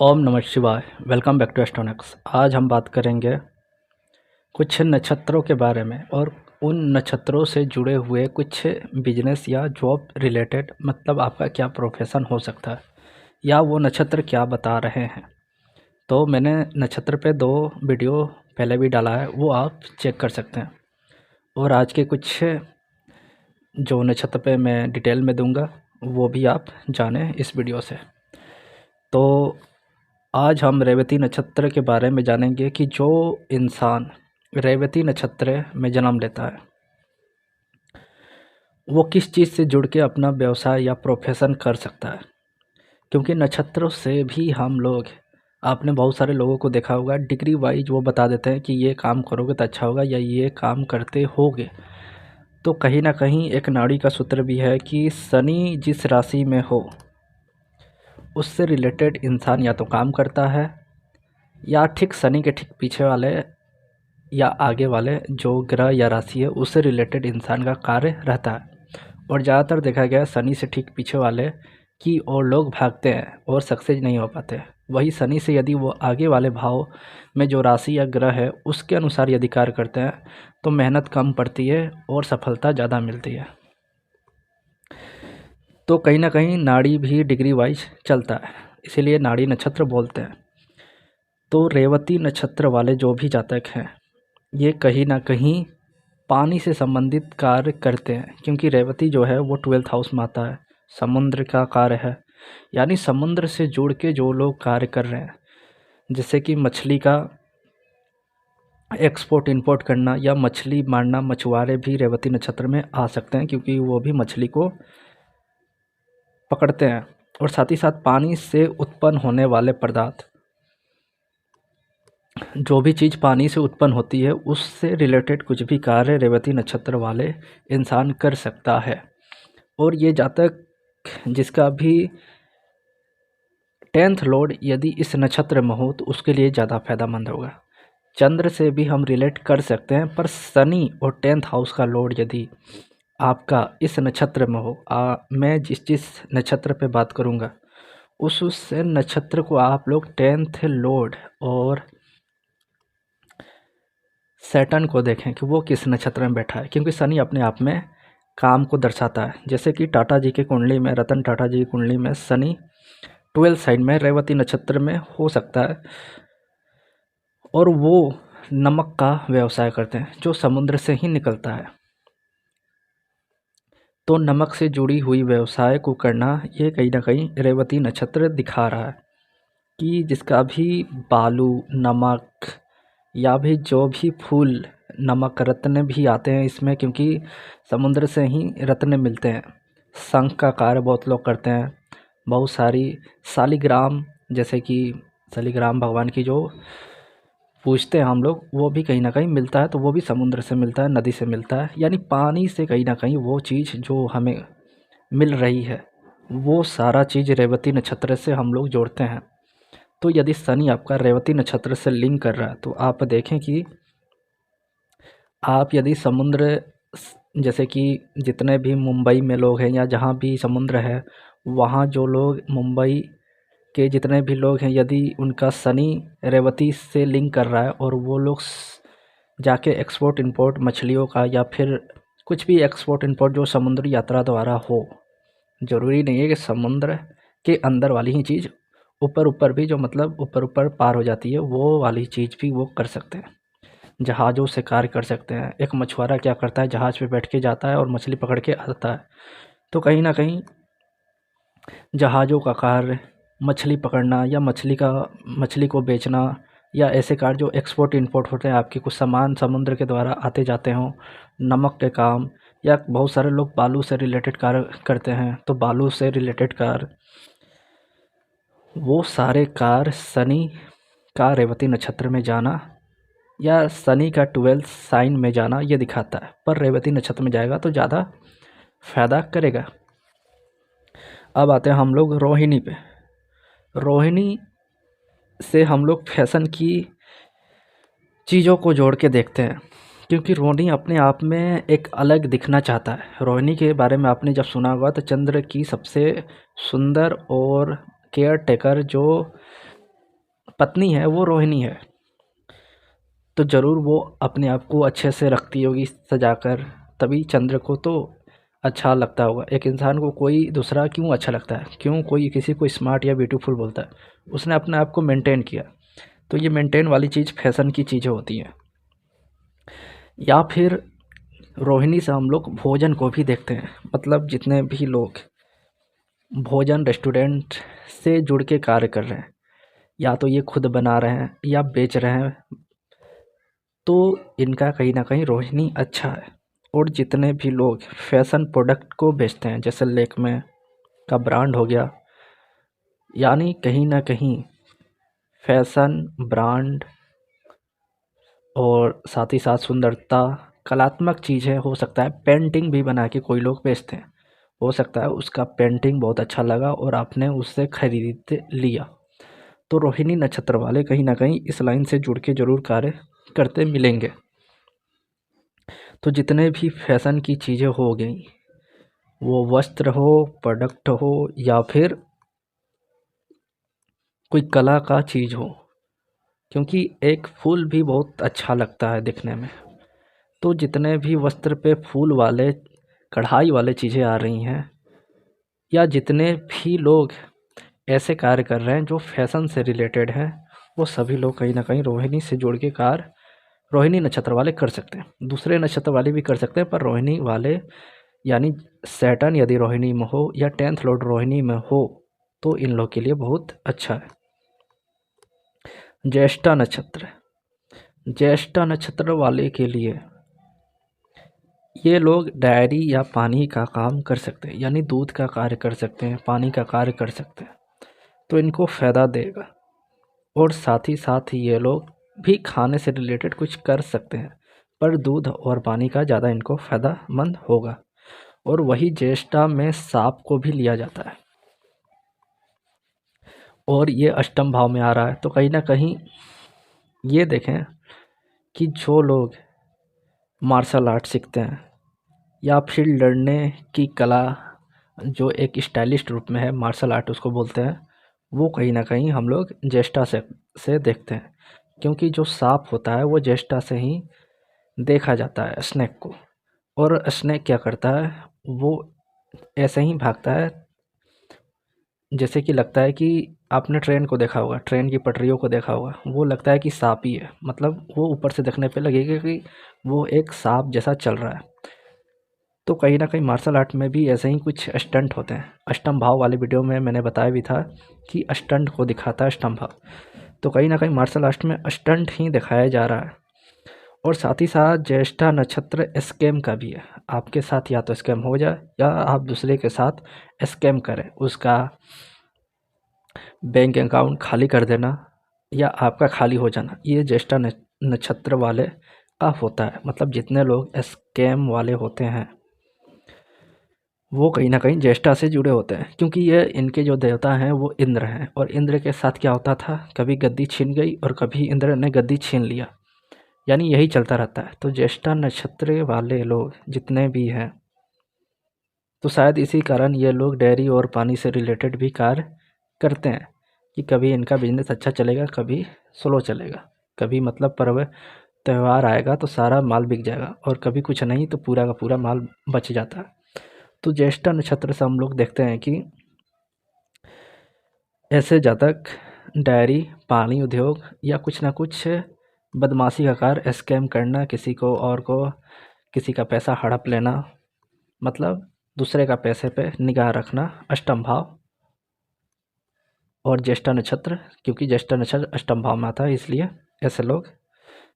ओम नमः शिवाय। Welcome back to Astronox. आज हम बात करेंगे कुछ नक्षत्रों के बारे में और उन नक्षत्रों से जुड़े हुए कुछ बिजनेस या जॉब रिलेटेड, मतलब आपका क्या प्रोफेशन हो सकता है या वो नक्षत्र क्या बता रहे हैं। तो मैंने नक्षत्र पे 2 वीडियो पहले भी डाला है, वो आप चेक कर सकते हैं। और आज के कुछ जो नक्षत्र पे मैं डिटेल में दूंगा वो भी आप जानें इस वीडियो से। तो आज हम रेवती नक्षत्र के बारे में जानेंगे कि जो इंसान रेवती नक्षत्र में जन्म लेता है वो किस चीज़ से जुड़ के अपना व्यवसाय या प्रोफेशन कर सकता है। क्योंकि नक्षत्रों से भी हम लोग, आपने बहुत सारे लोगों को देखा होगा, डिग्री वाइज वो बता देते हैं कि ये काम करोगे तो अच्छा होगा या ये काम करते होगे। तो कहीं ना कहीं एक नाड़ी का सूत्र भी है कि शनि जिस राशि में हो उससे रिलेटेड इंसान या तो काम करता है या ठीक शनि के ठीक पीछे वाले या आगे वाले जो ग्रह या राशि है उससे रिलेटेड इंसान का कार्य रहता है। और ज़्यादातर देखा गया है शनि से ठीक पीछे वाले की और लोग भागते हैं और सक्सेस नहीं हो पाते। वही शनि से यदि वो आगे वाले भाव में जो राशि या ग्रह है उसके अनुसार यदि कार्य करते हैं तो मेहनत कम पड़ती है और सफलता ज़्यादा मिलती है। तो कहीं ना कहीं नाड़ी भी डिग्री वाइज चलता है, इसीलिए नाड़ी नक्षत्र बोलते हैं। तो रेवती नक्षत्र वाले जो भी जातक हैं ये कहीं ना कहीं पानी से संबंधित कार्य करते हैं, क्योंकि रेवती जो है वो 12th हाउस में आता है, समुद्र का कार्य है। यानी समुद्र से जुड़ के जो लोग कार्य कर रहे हैं, जैसे कि मछली का एक्सपोर्ट इंपोर्ट करना या मछली मारना, मछुआरे भी रेवती नक्षत्र में आ सकते हैं क्योंकि वो भी मछली को पकड़ते हैं। और साथ ही साथ पानी से उत्पन्न होने वाले पदार्थ, जो भी चीज़ पानी से उत्पन्न होती है उससे रिलेटेड कुछ भी कार्य रेवती नक्षत्र वाले इंसान कर सकता है। और ये जातक जिसका भी 10th लॉर्ड यदि इस नक्षत्र में हो तो उसके लिए ज़्यादा फायदेमंद होगा। चंद्र से भी हम रिलेट कर सकते हैं, पर शनि और 10th हाउस का लॉर्ड यदि आपका इस नक्षत्र में हो, मैं जिस नक्षत्र पे बात करूँगा उस नक्षत्र को आप लोग 10th लॉर्ड और सैटर्न को देखें कि वो किस नक्षत्र में बैठा है, क्योंकि शनि अपने आप में काम को दर्शाता है। जैसे कि टाटा जी की कुंडली में, रतन टाटा जी की कुंडली में शनि 12 साइड में रेवती नक्षत्र में हो सकता है और वो नमक का व्यवसाय करते हैं जो समुद्र से ही निकलता है। तो नमक से जुड़ी हुई व्यवसाय को करना ये कहीं ना कहीं रेवती नक्षत्र दिखा रहा है कि जिसका भी बालू, नमक या भी जो भी फूल, नमक रत्न भी आते हैं इसमें, क्योंकि समुद्र से ही रत्न मिलते हैं। शंख का कार्य बहुत लोग करते हैं। बहुत सारी शालिग्राम, जैसे कि शालिग्राम भगवान की जो पूजते हैं हम लोग, वो भी कहीं ना कहीं मिलता है। तो वो भी समुद्र से मिलता है, नदी से मिलता है, यानी पानी से कहीं ना कहीं वो चीज़ जो हमें मिल रही है वो सारा चीज़ रेवती नक्षत्र से हम लोग जोड़ते हैं। तो यदि शनि आपका रेवती नक्षत्र से लिंक कर रहा है तो आप देखें कि आप यदि समुद्र, जैसे कि जितने भी मुंबई में लोग हैं या जहाँ भी समुद्र है वहाँ जो लोग, मुंबई के जितने भी लोग हैं, यदि उनका शनि रेवती से लिंक कर रहा है और वो लोग जाके एक्सपोर्ट इंपोर्ट मछलियों का या फिर कुछ भी एक्सपोर्ट इंपोर्ट जो समुद्री यात्रा द्वारा हो, ज़रूरी नहीं है कि समुद्र के अंदर वाली ही चीज़, ऊपर ऊपर भी जो, मतलब ऊपर ऊपर पार हो जाती है, वो वाली चीज़ भी वो कर सकते हैं। जहाज़ों से कार्य कर सकते हैं। एक मछुआरा क्या करता है, जहाज़ पे बैठ के जाता है और मछली पकड़ के आता है। तो कहीं ना कहीं जहाज़ों का कार्य, मछली पकड़ना या मछली को बेचना या ऐसे कार्य जो एक्सपोर्ट इंपोर्ट होते हैं, आपके कुछ सामान समुद्र के द्वारा आते जाते हों, नमक के काम, या बहुत सारे लोग बालू से रिलेटेड कार्य करते हैं, तो बालू से रिलेटेड कार्य, वो सारे कार्य शनि का रेवती नक्षत्र में जाना या शनि का 12th साइन में जाना ये दिखाता है। पर रेवती नक्षत्र में जाएगा तो ज़्यादा फायदा करेगा। अब आते हैं हम लोग रोहिणी पे। रोहिणी से हम लोग फैशन की चीज़ों को जोड़ के देखते हैं, क्योंकि रोहिणी अपने आप में एक अलग दिखना चाहता है। रोहिणी के बारे में आपने जब सुना होगा तो चंद्र की सबसे सुंदर और केयर टेकर जो पत्नी है वो रोहिणी है, तो ज़रूर वो अपने आप को अच्छे से रखती होगी सजाकर, तभी चंद्र को तो अच्छा लगता होगा। एक इंसान को कोई दूसरा क्यों अच्छा लगता है, क्यों कोई किसी को स्मार्ट या ब्यूटीफुल बोलता है, उसने अपने आप को मेंटेन किया। तो ये मेंटेन वाली चीज़ फैशन की चीज़ें होती हैं। या फिर रोहिणी से हम लोग भोजन को भी देखते हैं, मतलब जितने भी लोग भोजन रेस्टोरेंट से जुड़ के कार्य कर रहे हैं, या तो ये खुद बना रहे हैं या बेच रहे हैं, तो इनका कहीं ना कहीं रोहिणी अच्छा है। और जितने भी लोग फैशन प्रोडक्ट को बेचते हैं, जैसे लेक्मे का ब्रांड हो गया, यानी कहीं ना कहीं फैशन ब्रांड और साथ ही साथ सुंदरता, कलात्मक चीज़ें, हो सकता है पेंटिंग भी बना के कोई लोग बेचते हैं, हो सकता है उसका पेंटिंग बहुत अच्छा लगा और आपने उससे खरीद लिया। तो रोहिणी नक्षत्र वाले कहीं ना कहीं इस लाइन से जुड़ के ज़रूर कार्य करते मिलेंगे। तो जितने भी फैशन की चीज़ें हो गई, वो वस्त्र हो, प्रोडक्ट हो, या फिर कोई कला का चीज़ हो, क्योंकि एक फूल भी बहुत अच्छा लगता है दिखने में। तो जितने भी वस्त्र पे फूल वाले, कढ़ाई वाले चीज़ें आ रही हैं, या जितने भी लोग ऐसे कार्य कर रहे हैं जो फैशन से रिलेटेड हैं, वो सभी लोग कहीं ना कहीं रोहिणी से जुड़ के कार्य रोहिणी नक्षत्र वाले कर सकते हैं। दूसरे नक्षत्र वाले भी कर सकते हैं, पर रोहिणी वाले यानी सैटर्न यदि रोहिणी में हो या 10th लॉर्ड रोहिणी में हो, तो इन लोग के लिए बहुत अच्छा है। ज्येष्ठा नक्षत्र, ज्येष्ठा नक्षत्र वाले के लिए ये लोग डायरी या पानी का काम कर सकते हैं, यानी दूध का कार्य कर सकते हैं, पानी का कार्य कर सकते हैं, तो इनको फ़ायदा देगा। और साथ ही साथ ये लोग भी खाने से रिलेटेड कुछ कर सकते हैं, पर दूध और पानी का ज़्यादा इनको फ़ायदामंद होगा। और वही ज्येष्ठा में सांप को भी लिया जाता है, और ये अष्टम भाव में आ रहा है, तो कहीं ना कहीं ये देखें कि जो लोग मार्शल आर्ट सीखते हैं या फिर लड़ने की कला, जो एक स्टाइलिस्ट रूप में है, मार्शल आर्ट उसको बोलते हैं, वो कहीं ना कहीं हम लोग ज्येष्ठा से देखते हैं, क्योंकि जो सांप होता है वो ज्येष्ठा से ही देखा जाता है स्नेक को। और स्नेक क्या करता है, वो ऐसे ही भागता है, जैसे कि लगता है कि आपने ट्रेन को देखा होगा, ट्रेन की पटरियों को देखा होगा, वो लगता है कि सांप ही है, मतलब वो ऊपर से देखने पे लगेगा कि वो एक सांप जैसा चल रहा है। तो कहीं ना कहीं मार्शल आर्ट में भी ऐसे ही कुछ स्टंट होते हैं। अष्टम भाव वाले वीडियो में मैंने बताया भी था कि स्टंट को दिखाता है अष्टम भाव, तो कहीं ना कहीं मार्शल आर्ट में स्टंट ही दिखाया जा रहा है। और साथ ही साथ ज्येष्ठा नक्षत्र स्कैम का भी है, आपके साथ या तो स्कैम हो जाए या आप दूसरे के साथ स्कैम करें, उसका बैंक अकाउंट खाली कर देना या आपका खाली हो जाना, ये ज्येष्ठा नक्षत्र वाले का होता है। मतलब जितने लोग स्कैम वाले होते हैं वो कहीं ना कहीं ज्येष्ठा से जुड़े होते हैं, क्योंकि ये इनके जो देवता हैं वो इंद्र हैं, और इंद्र के साथ क्या होता था, कभी गद्दी छीन गई और कभी इंद्र ने गद्दी छीन लिया, यानी यही चलता रहता है। तो ज्येष्ठा नक्षत्र वाले लोग जितने भी हैं, तो शायद इसी कारण ये लोग डेयरी और पानी से रिलेटेड भी कार्य करते हैं, कि कभी इनका बिजनेस अच्छा चलेगा, कभी स्लो चलेगा, कभी मतलब पर्व त्यौहार आएगा तो सारा माल बिक जाएगा, और कभी कुछ नहीं तो पूरा का पूरा माल बच जाता है। तो ज्येष्ठा नक्षत्र से हम लोग देखते हैं कि ऐसे जातक डायरी, पानी उद्योग या कुछ ना कुछ बदमाशी का कार्य, स्कैम करना, किसी को और को किसी का पैसा हड़प लेना, मतलब दूसरे का पैसे पे निगाह रखना, अष्टम भाव और ज्येष्ठा नक्षत्र, क्योंकि ज्येष्ठा नक्षत्र अष्टम भाव में आता है, इसलिए ऐसे लोग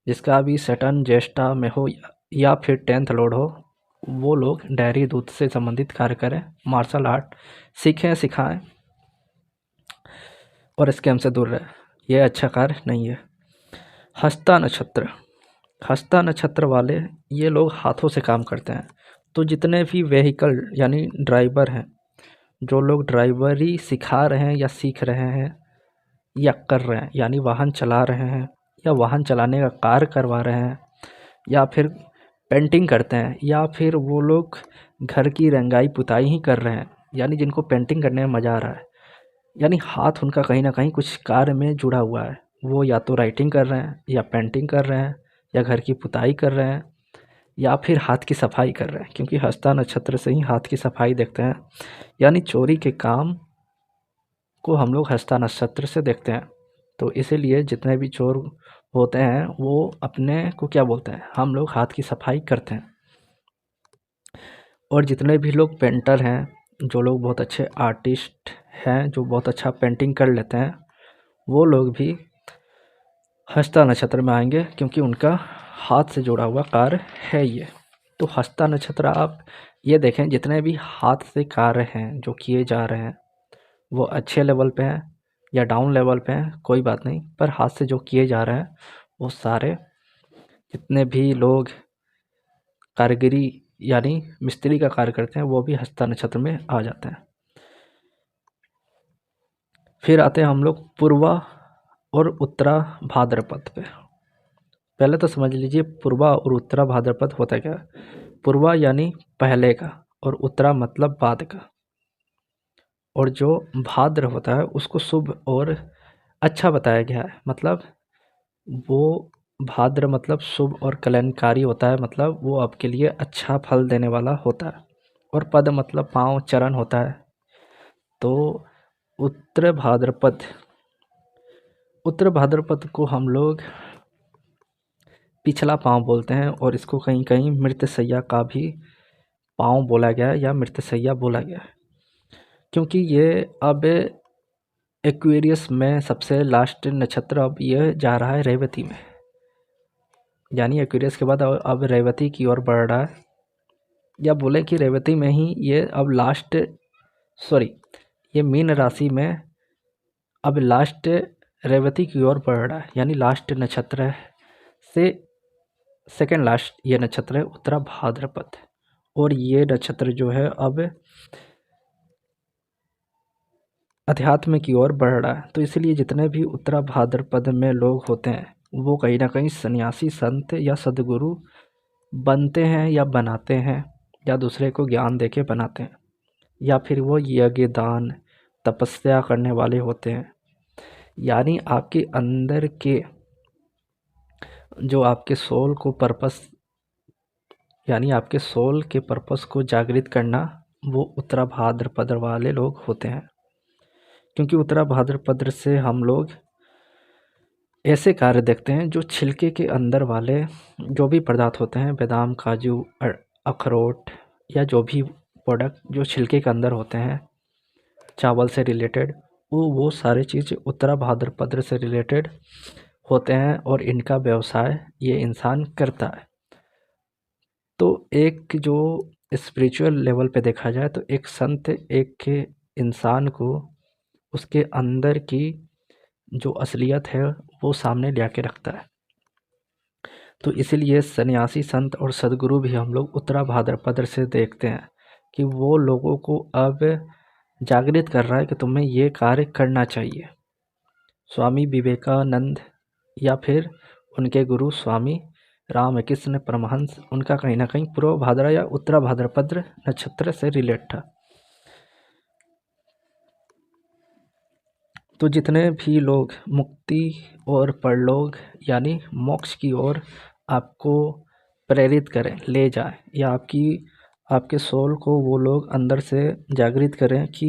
जिसका भी सैटर्न ज्येष्ठा में हो या फिर 10th लॉर्ड हो, वो लोग डायरी दूध से संबंधित कार्य करें, मार्शल आर्ट सीखें, सिखाएं और स्कैम से दूर रहें, यह अच्छा कार्य नहीं है। हस्ता नक्षत्र, हस्ता नक्षत्र वाले ये लोग हाथों से काम करते हैं। तो जितने भी व्हीकल यानी ड्राइवर हैं, जो लोग ड्राइवरी सिखा रहे हैं या सीख रहे हैं या कर रहे हैं, यानी वाहन चला रहे हैं या वाहन चलाने का कार्य करवा रहे हैं, या फिर पेंटिंग करते हैं, या फिर वो लोग घर की रंगाई पुताई ही कर रहे हैं, यानी जिनको पेंटिंग करने में मज़ा आ रहा है, यानी हाथ उनका कहीं ना कहीं कुछ कार्य में जुड़ा हुआ है, वो या तो राइटिंग कर रहे हैं या पेंटिंग कर रहे हैं या घर की पुताई कर रहे हैं या फिर हाथ की सफाई कर रहे हैं, क्योंकि हस्ता नक्षत्र से ही हाथ की सफाई देखते हैं। यानी चोरी के काम को हम लोग हस्ता नक्षत्र से देखते हैं। तो इसीलिए जितने भी चोर होते हैं वो अपने को क्या बोलते हैं, हम लोग हाथ की सफाई करते हैं। और जितने भी लोग पेंटर हैं, जो लोग बहुत अच्छे आर्टिस्ट हैं, जो बहुत अच्छा पेंटिंग कर लेते हैं, वो लोग भी हस्ता नक्षत्र में आएंगे, क्योंकि उनका हाथ से जुड़ा हुआ कार्य है ये। तो हस्ता नक्षत्र आप ये देखें, जितने भी हाथ से कार्य हैं जो किए जा रहे हैं वो अच्छे लेवल पे हैं या डाउन लेवल पे हैं, कोई बात नहीं, पर हाथ से जो किए जा रहे हैं वो सारे, जितने भी लोग कारीगरी यानी मिस्त्री का कार्य करते हैं, वो भी हस्ता नक्षत्र में आ जाते हैं। फिर आते हैं हम लोग पूर्वा और उत्तरा भाद्रपद पे। पहले तो समझ लीजिए पूर्वा और उत्तरा भाद्रपद होता क्या है। पूर्वा यानी पहले का और उत्तरा मतलब बाद का, और जो भाद्र होता है उसको शुभ और अच्छा बताया गया है। मतलब वो भाद्र मतलब शुभ और कल्याणकारी होता है, मतलब वो आपके लिए अच्छा फल देने वाला होता है। और पद मतलब पाँव चरण होता है। तो उत्तर भाद्रपद, उत्तर भाद्रपद को हम लोग पिछला पाँव बोलते हैं, और इसको कहीं कहीं मृतशैया का भी पाँव बोला गया है या मृतशैया बोला गया है, क्योंकि ये अब एक्वेरियस में सबसे लास्ट नक्षत्र अब ये जा रहा है रेवती में। यानी एक्वेरियस के बाद अब रेवती की ओर बढ़ रहा है, या बोले कि रेवती में ही ये अब लास्ट, सॉरी, ये मीन राशि में अब लास्ट रेवती की ओर बढ़ रहा है। यानी लास्ट नक्षत्र से सेकेंड लास्ट ये नक्षत्र है उत्तरा भाद्रपद, और ये नक्षत्र जो है अब अध्यात्म की ओर बढ़ रहा है। तो इसलिए जितने भी उत्तरा भाद्रपद में लोग होते हैं वो कहीं ना कहीं सन्यासी, संत या सदगुरु बनते हैं या बनाते हैं, या दूसरे को ज्ञान देके बनाते हैं, या फिर वो यज्ञ दान तपस्या करने वाले होते हैं। यानी आपके अंदर के जो आपके सोल को पर्पस, यानी आपके सोल के पर्पस को जागृत करना, वो उत्तरा भाद्रपद वाले लोग होते हैं। क्योंकि उत्तरा भाद्रपद से हम लोग ऐसे कार्य देखते हैं जो छिलके के अंदर वाले जो भी पदार्थ होते हैं, बादाम, काजू, अखरोट या जो भी प्रोडक्ट जो छिलके के अंदर होते हैं, चावल से रिलेटेड, वो सारे चीज़ उत्तरा भाद्रपद से रिलेटेड होते हैं, और इनका व्यवसाय ये इंसान करता है। तो एक जो स्पिरिचुअल लेवल पे देखा जाए तो एक संत एक इंसान को उसके अंदर की जो असलियत है वो सामने ला के रखता है। तो इसीलिए सन्यासी, संत और सदगुरु भी हम लोग उत्तरा भाद्रपद से देखते हैं कि वो लोगों को अब जागृत कर रहा है कि तुम्हें ये कार्य करना चाहिए। स्वामी विवेकानंद या फिर उनके गुरु स्वामी रामकृष्ण परमहंस, उनका कहीं ना कहीं पूर्व भाद्रा या उत्तरा भाद्रपद नक्षत्र से रिलेट था। तो जितने भी लोग मुक्ति और परलोक यानी मोक्ष की ओर आपको प्रेरित करें, ले जाएं, या आपके सोल को वो लोग अंदर से जागृत करें कि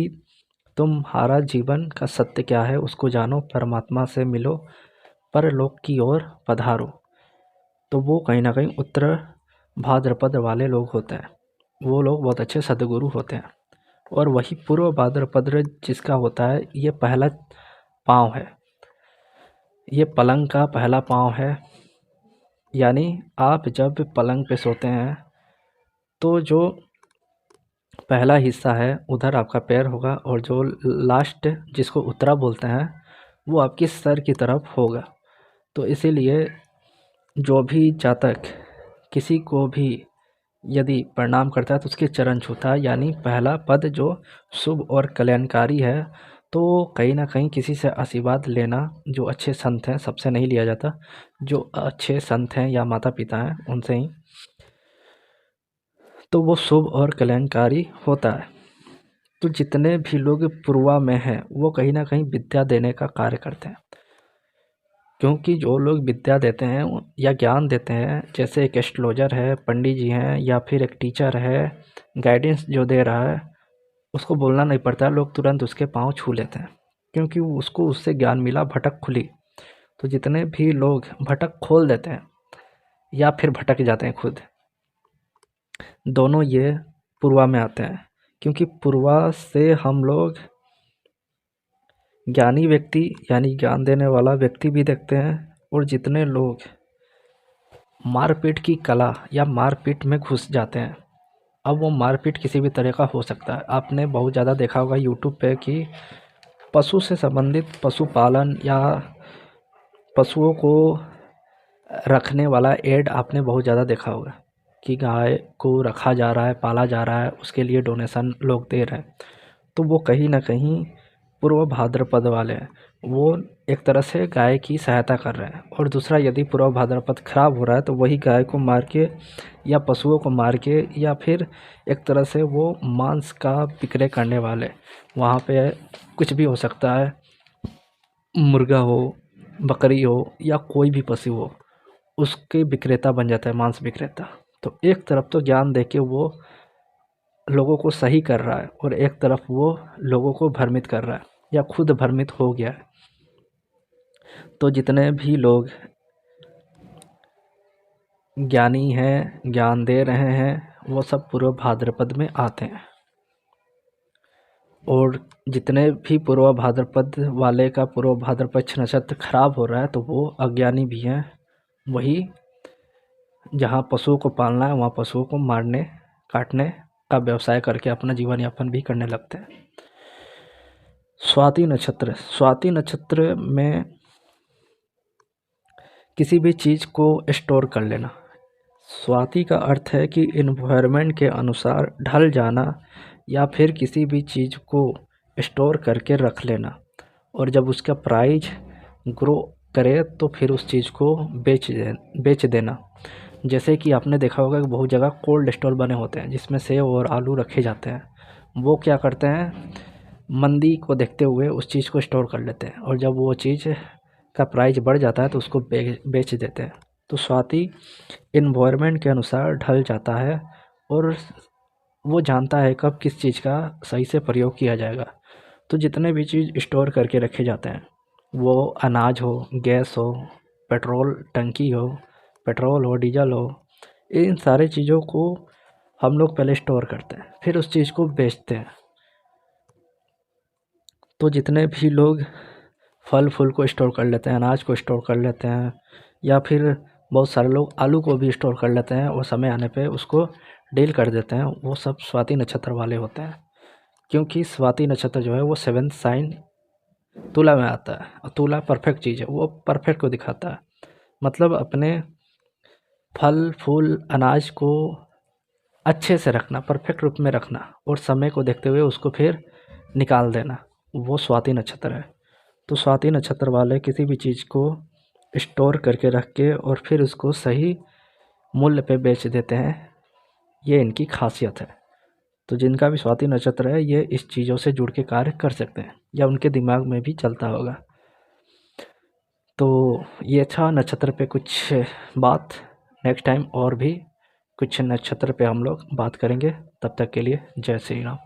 तुम्हारा जीवन का सत्य क्या है, उसको जानो, परमात्मा से मिलो, परलोक की ओर पधारो, तो वो कहीं ना कहीं उत्तर भाद्रपद वाले लोग होते हैं। वो लोग बहुत अच्छे सदगुरु होते हैं। और वही पूर्व भाद्रपद जिसका होता है, ये पहला पाँव है, ये पलंग का पहला पाँव है। यानी आप जब पलंग पे सोते हैं तो जो पहला हिस्सा है उधर आपका पैर होगा, और जो लास्ट जिसको उत्तरा बोलते हैं वो आपके सर की तरफ होगा। तो इसीलिए जो भी जातक किसी को भी यदि प्रणाम करता है तो उसके चरण छूता है। यानी पहला पद जो शुभ और कल्याणकारी है, तो कहीं ना कहीं किसी से आशीर्वाद लेना, जो अच्छे संत हैं सबसे नहीं लिया जाता, जो अच्छे संत हैं या माता पिता हैं उनसे ही, तो वो शुभ और कल्याणकारी होता है। तो जितने भी लोग पूर्वा में हैं वो कहीं ना कहीं विद्या देने का कार्य करते हैं। क्योंकि जो लोग विद्या देते हैं या ज्ञान देते हैं, जैसे एक एस्ट्रोलॉजर है, पंडित जी हैं या फिर एक टीचर है, गाइडेंस जो दे रहा है, उसको बोलना नहीं पड़ता, लोग तुरंत उसके पाँव छू लेते हैं, क्योंकि उसको उससे ज्ञान मिला, भटक खुली। तो जितने भी लोग भटक खोल देते हैं या फिर भटक जाते हैं खुद, दोनों ये पूर्वा में आते हैं, क्योंकि पूर्वा से हम लोग ज्ञानी व्यक्ति यानी ज्ञान देने वाला व्यक्ति भी देखते हैं, और जितने लोग मारपीट की कला या मारपीट में घुस जाते हैं, अब वो मारपीट किसी भी तरह का हो सकता है। आपने बहुत ज़्यादा देखा होगा यूट्यूब पे कि पशु से संबंधित पशुपालन या पशुओं को रखने वाला ऐड आपने बहुत ज़्यादा देखा होगा कि गाय को रखा जा रहा है, पाला जा रहा है, उसके लिए डोनेशन लोग दे रहे हैं। तो वो कहीं न कहीं पूर्व भाद्रपद वाले हैं, वो एक तरह से गाय की सहायता कर रहे हैं। और दूसरा, यदि पूर्व भाद्रपद खराब हो रहा है तो वही गाय को मार के या पशुओं को मार के या फिर एक तरह से वो मांस का विक्रय करने वाले, वहाँ पे कुछ भी हो सकता है, मुर्गा हो, बकरी हो या कोई भी पशु हो, उसके विक्रेता बन जाता है, मांस विक्रेता। तो एक तरफ तो ज्ञान देके वो लोगों को सही कर रहा है और एक तरफ वो लोगों को भ्रमित कर रहा है या खुद भ्रमित हो गया है। तो जितने भी लोग ज्ञानी हैं, ज्ञान दे रहे हैं, वो सब पूर्व भाद्रपद में आते हैं। और जितने भी पूर्व भाद्रपद वाले का पूर्व भाद्रपद नक्षत्र खराब हो रहा है तो वो अज्ञानी भी हैं। वही जहाँ पशुओं को पालना है वहाँ पशुओं को मारने काटने का व्यवसाय करके अपना जीवन यापन भी करने लगते हैं। स्वाति नक्षत्र में किसी भी चीज़ को स्टोर कर लेना। स्वाति का अर्थ है कि इन्वायरमेंट के अनुसार ढल जाना या फिर किसी भी चीज़ को स्टोर करके रख लेना, और जब उसका प्राइस ग्रो करे तो फिर उस चीज़ को बेच देना। जैसे कि आपने देखा होगा कि बहुत जगह कोल्ड स्टोर बने होते हैं जिसमें सेब और आलू रखे जाते हैं। वो क्या करते हैं, मंदी को देखते हुए उस चीज़ को स्टोर कर लेते हैं, और जब वो चीज़ का प्राइस बढ़ जाता है तो उसको बेच देते हैं। तो स्वाति इन्वायरमेंट के अनुसार ढल जाता है और वो जानता है कब किस चीज़ का सही से प्रयोग किया जाएगा। तो जितने भी चीज़ स्टोर करके रखे जाते हैं, वो अनाज हो, गैस हो, पेट्रोल टंकी हो, पेट्रोल हो, डीजल हो, इन सारे चीज़ों को हम लोग पहले स्टोर करते हैं, फिर उस चीज़ को बेचते हैं। तो जितने भी लोग फल फूल को स्टोर कर लेते हैं, अनाज को स्टोर कर लेते हैं, या फिर बहुत सारे लोग आलू को भी स्टोर कर लेते हैं और समय आने पे उसको डील कर देते हैं, वो सब स्वाति नक्षत्र वाले होते हैं। क्योंकि स्वाति नक्षत्र जो है वो 7th साइन तुला में आता है, और तुला परफेक्ट चीज़ है, वो परफेक्ट को दिखाता है। मतलब अपने फल फूल अनाज को अच्छे से रखना, परफेक्ट रूप में रखना, और समय को देखते हुए उसको फिर निकाल देना, वो स्वाति नक्षत्र है। तो स्वाति नक्षत्र वाले किसी भी चीज़ को स्टोर करके रख के और फिर उसको सही मूल्य पे बेच देते हैं, ये इनकी खासियत है। तो जिनका भी स्वाति नक्षत्र है ये इस चीज़ों से जुड़ के कार्य कर सकते हैं या उनके दिमाग में भी चलता होगा। तो ये था नक्षत्र पे कुछ बात। नेक्स्ट टाइम और भी कुछ नक्षत्र पे हम लोग बात करेंगे। तब तक के लिए जय श्री राम।